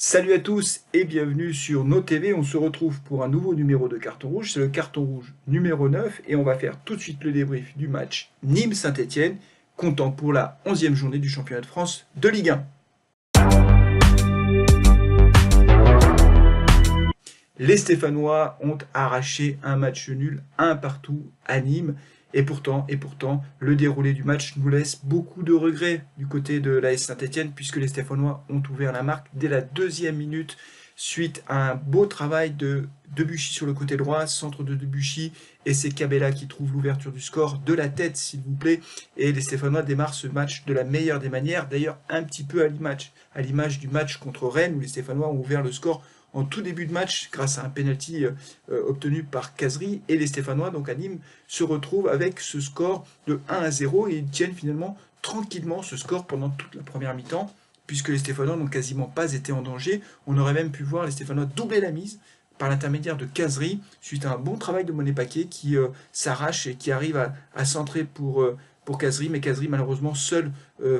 Salut à tous et bienvenue sur nos TV. On se retrouve pour un nouveau numéro de carton rouge. C'est le carton rouge numéro 9 et on va faire tout de suite le débrief du match Nîmes-Saint-Etienne, comptant pour la 11e journée du championnat de France de Ligue 1. Les Stéphanois ont arraché un match nul, un partout à Nîmes. Et pourtant, le déroulé du match nous laisse beaucoup de regrets du côté de l'AS Saint-Etienne, puisque les Stéphanois ont ouvert la marque dès la deuxième minute, suite à un beau travail de Debuchy sur le côté droit, centre de Debuchy, et c'est Cabella qui trouve l'ouverture du score de la tête, s'il vous plaît. Et les Stéphanois démarrent ce match de la meilleure des manières, d'ailleurs un petit peu à l'image du match contre Rennes, où les Stéphanois ont ouvert le score en tout début de match grâce à un penalty obtenu par Kazri, et les Stéphanois, donc à Nîmes, se retrouvent avec ce score de 1-0 et ils tiennent finalement tranquillement ce score pendant toute la première mi-temps, puisque les Stéphanois n'ont quasiment pas été en danger. On aurait même pu voir les Stéphanois doubler la mise par l'intermédiaire de Kazri, suite à un bon travail de Monet Paquet qui s'arrache et qui arrive à centrer pour Kazri, mais Kazri malheureusement seul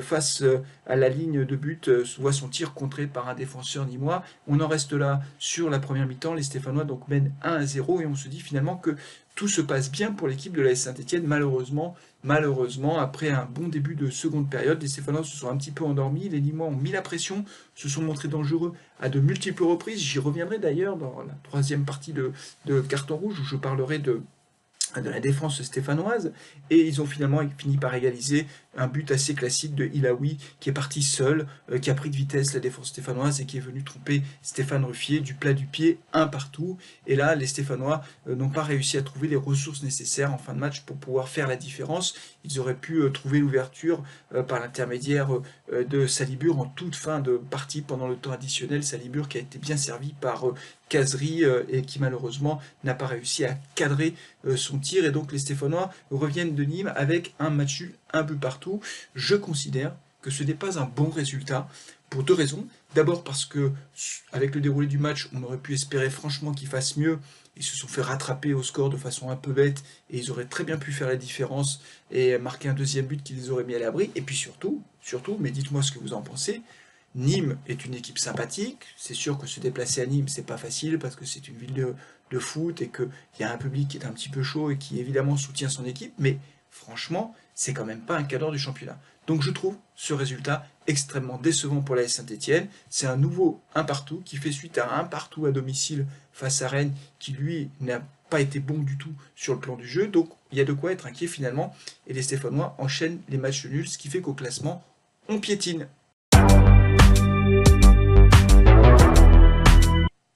face à la ligne de but voit son tir contré par un défenseur nîmois. On en reste là sur la première mi-temps, les Stéphanois donc mènent 1-0 et on se dit finalement que tout se passe bien pour l'équipe de l'AS Saint-Etienne. Malheureusement, après un bon début de seconde période, les Stéphanois se sont un petit peu endormis, les Nîmois ont mis la pression, se sont montrés dangereux à de multiples reprises. J'y reviendrai d'ailleurs dans la troisième partie de Carton Rouge où je parlerai de la défense stéphanoise, et ils ont finalement fini par égaliser un but assez classique de Ilaoui qui est parti seul, qui a pris de vitesse la défense stéphanoise et qui est venu tromper Stéphane Ruffier du plat du pied, un partout. Et là, les Stéphanois n'ont pas réussi à trouver les ressources nécessaires en fin de match pour pouvoir faire la différence. Ils auraient pu trouver l'ouverture par l'intermédiaire de Salibur en toute fin de partie pendant le temps additionnel. Salibur qui a été bien servi par Kazri et qui malheureusement n'a pas réussi à cadrer son tir, et donc les Stéphanois reviennent de Nîmes avec un match nul, un but partout. Je considère que ce n'est pas un bon résultat pour deux raisons. D'abord parce que avec le déroulé du match, on aurait pu espérer franchement qu'ils fassent mieux. Ils se sont fait rattraper au score de façon un peu bête et ils auraient très bien pu faire la différence et marquer un deuxième but qui les aurait mis à l'abri. Et puis surtout, mais dites-moi ce que vous en pensez, Nîmes est une équipe sympathique. C'est sûr que se déplacer à Nîmes, c'est pas facile parce que c'est une ville de foot et qu'il y a un public qui est un petit peu chaud et qui évidemment soutient son équipe. Mais franchement, c'est quand même pas un cadre du championnat. Donc je trouve ce résultat extrêmement décevant pour l'AS Saint-Etienne. C'est un nouveau 1 partout qui fait suite à un partout à domicile face à Rennes qui lui n'a pas été bon du tout sur le plan du jeu. Donc il y a de quoi être inquiet finalement. Et les Stéphanois enchaînent les matchs nuls, ce qui fait qu'au classement, on piétine.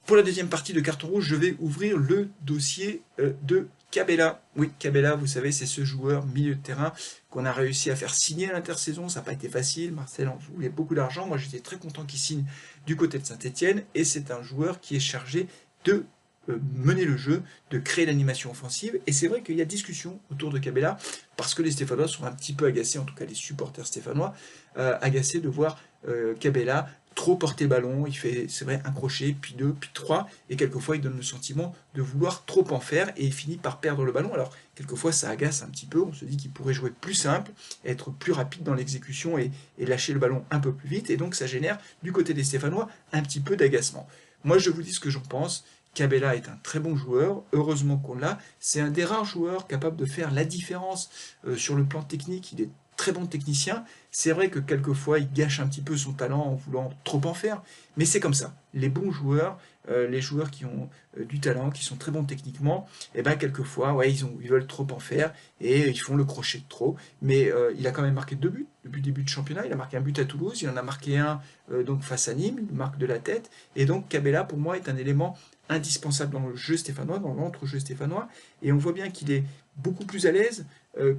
Pour la deuxième partie de Carton Rouge, je vais ouvrir le dossier de Cabella. Oui, Cabella, vous savez, c'est ce joueur milieu de terrain qu'on a réussi à faire signer à l'intersaison. Ça n'a pas été facile. Marcel en voulait beaucoup d'argent. Moi, j'étais très content qu'il signe du côté de Saint-Etienne. Et c'est un joueur qui est chargé de mener le jeu, de créer l'animation offensive. Et c'est vrai qu'il y a discussion autour de Cabella, parce que les Stéphanois sont un petit peu agacés, en tout cas les supporters stéphanois, agacés de voir Cabella trop porter le ballon. Il fait, c'est vrai, un crochet, puis deux, puis trois, et quelquefois il donne le sentiment de vouloir trop en faire, et il finit par perdre le ballon. Alors, quelquefois ça agace un petit peu, on se dit qu'il pourrait jouer plus simple, être plus rapide dans l'exécution et lâcher le ballon un peu plus vite, et donc ça génère, du côté des Stéphanois, un petit peu d'agacement. Moi, je vous dis ce que j'en pense. Cabella est un très bon joueur, heureusement qu'on l'a. C'est un des rares joueurs capables de faire la différence sur le plan technique. Il est très bon technicien. C'est vrai que quelquefois, il gâche un petit peu son talent en voulant trop en faire, mais c'est comme ça. Les bons joueurs, les joueurs qui ont du talent, qui sont très bons techniquement, et ben quelquefois, ouais, ils veulent trop en faire et ils font le crochet de trop. Mais il a quand même marqué 2 buts depuis le début de championnat. Il a marqué un but à Toulouse, il en a marqué un donc face à Nîmes, il marque de la tête. Et donc Cabella, pour moi, est un élément indispensable dans le jeu stéphanois, dans l'entre-jeu stéphanois, et on voit bien qu'il est beaucoup plus à l'aise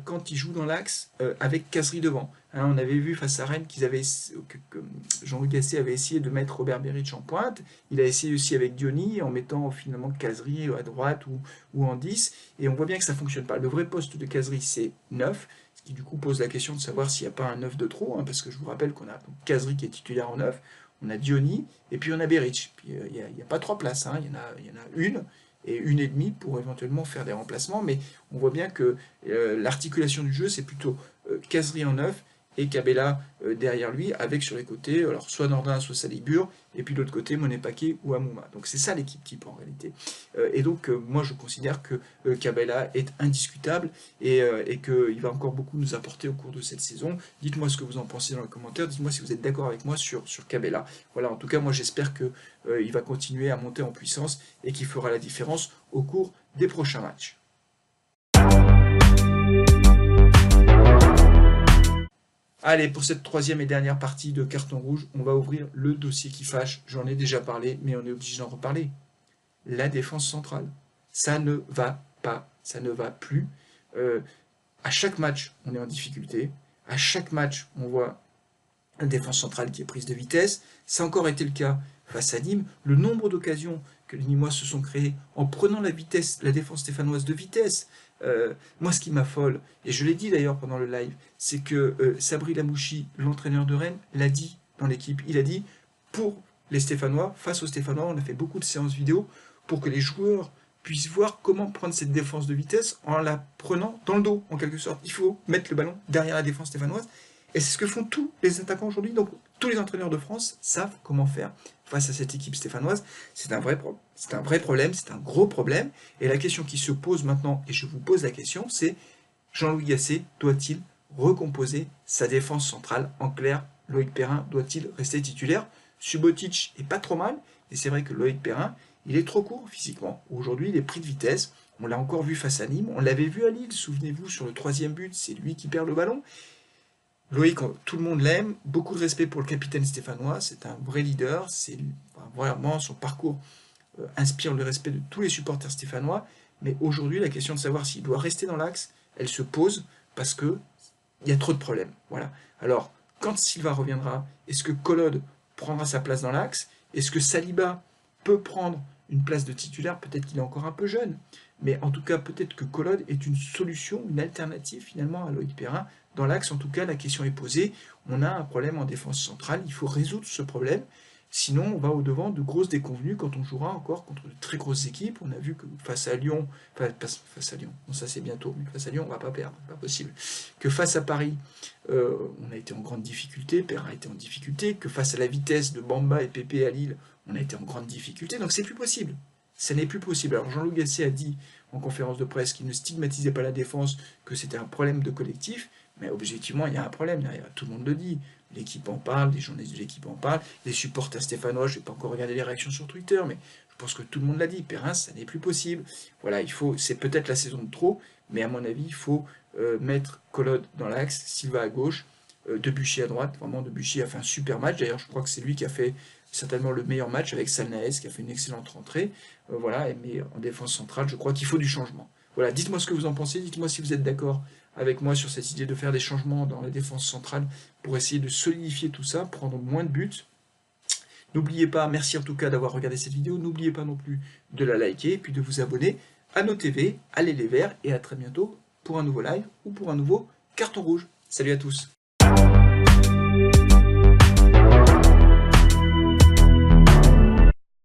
quand il joue dans l'axe avec Kazri devant. Hein, on avait vu face à Rennes que Jean-Louis Gasset avait essayé de mettre Robert Beric en pointe. Il a essayé aussi avec Diony en mettant finalement Kazri à droite ou en 10. Et on voit bien que ça ne fonctionne pas. Le vrai poste de Kazri, c'est 9. Ce qui du coup pose la question de savoir s'il n'y a pas un 9 de trop. Hein, parce que je vous rappelle qu'on a Kazri qui est titulaire en 9. On a Diony et puis on a Beric. Puis il n'y a pas 3 places. Hein, il y en a une et une et demie pour éventuellement faire des remplacements. Mais on voit bien que l'articulation du jeu, c'est plutôt Kazri en 9 et Cabella derrière lui, avec sur les côtés, alors soit Nordin, soit Salibur, et puis de l'autre côté, Monet Paquet ou Amouma. Donc c'est ça l'équipe type en réalité. Et donc moi je considère que Cabella est indiscutable et qu'il va encore beaucoup nous apporter au cours de cette saison. Dites-moi ce que vous en pensez dans les commentaires, dites-moi si vous êtes d'accord avec moi sur Cabella. Voilà, en tout cas moi j'espère qu'il va continuer à monter en puissance et qu'il fera la différence au cours des prochains matchs. Allez, pour cette troisième et dernière partie de Carton Rouge, on va ouvrir le dossier qui fâche. J'en ai déjà parlé, mais on est obligé d'en reparler. La défense centrale. Ça ne va pas, ça ne va plus. À chaque match, on est en difficulté. À chaque match, on voit une défense centrale qui est prise de vitesse. Ça a encore été le cas face à Nîmes. Le nombre d'occasions que les Nîmois se sont créées en prenant la défense stéphanoise de vitesse. Moi, ce qui m'affole, et je l'ai dit d'ailleurs pendant le live, c'est que Sabri Lamouchi, l'entraîneur de Rennes, l'a dit dans l'équipe. Il a dit, pour les Stéphanois, face aux Stéphanois, on a fait beaucoup de séances vidéo pour que les joueurs puissent voir comment prendre cette défense de vitesse en la prenant dans le dos, en quelque sorte. Il faut mettre le ballon derrière la défense stéphanoise. Et c'est ce que font tous les attaquants aujourd'hui. Donc, tous les entraîneurs de France savent comment faire face à cette équipe stéphanoise. C'est un vrai problème, c'est un gros problème. Et la question qui se pose maintenant, et je vous pose la question, c'est Jean-Louis Gasset doit-il recomposer sa défense centrale? En clair, Loïc Perrin doit-il rester titulaire? Subotic est pas trop mal, et c'est vrai que Loïc Perrin, il est trop court physiquement. Aujourd'hui, il est pris de vitesse. On l'a encore vu face à Nîmes. On l'avait vu à Lille, souvenez-vous, sur le 3e but, c'est lui qui perd le ballon. Loïc, tout le monde l'aime, beaucoup de respect pour le capitaine stéphanois, c'est un vrai leader, vraiment son parcours inspire le respect de tous les supporters stéphanois, mais aujourd'hui la question de savoir s'il doit rester dans l'axe, elle se pose parce que il y a trop de problèmes. Voilà. Alors, quand Silva reviendra, est-ce que Collod prendra sa place dans l'axe? Est-ce que Saliba peut prendre une place de titulaire? Peut-être qu'il est encore un peu jeune, mais en tout cas, peut-être que Collod est une solution, une alternative finalement à Loïc Perrin. Dans l'axe, en tout cas, la question est posée. On a un problème en défense centrale, il faut résoudre ce problème. Sinon, on va au-devant de grosses déconvenues quand on jouera encore contre de très grosses équipes. On a vu que face à Lyon, face à Lyon, bon, ça c'est bientôt, mais face à Lyon, on ne va pas perdre, c'est pas possible. Que face à Paris, on a été en grande difficulté, Perrin a été en difficulté. Que face à la vitesse de Bamba et Pépé à Lille, on a été en grande difficulté. Donc c'est plus possible. Ça n'est plus possible. Alors Jean-Louis Gasset a dit en conférence de presse qu'il ne stigmatisait pas la défense, que c'était un problème de collectif, mais objectivement, il y a un problème derrière. Tout le monde le dit. L'équipe en parle, les journalistes de l'équipe en parlent, les supporters stéphanois, je ne vais pas encore regarder les réactions sur Twitter, mais je pense que tout le monde l'a dit. Perrin, ça n'est plus possible. Voilà, c'est peut-être la saison de trop, mais à mon avis, il faut mettre Collod dans l'axe, Silva à gauche, Debuchy à droite. Vraiment, Debuchy a fait un super match. D'ailleurs, je crois que c'est lui qui a fait certainement le meilleur match avec Salnaès, qui a fait une excellente rentrée. Voilà, mais en défense centrale, je crois qu'il faut du changement. Voilà, dites-moi ce que vous en pensez, dites-moi si vous êtes d'accord avec moi sur cette idée de faire des changements dans la défense centrale pour essayer de solidifier tout ça, prendre moins de buts. N'oubliez pas, merci en tout cas d'avoir regardé cette vidéo, n'oubliez pas non plus de la liker et puis de vous abonner à nos TV, allez les verts et à très bientôt pour un nouveau live ou pour un nouveau carton rouge. Salut à tous.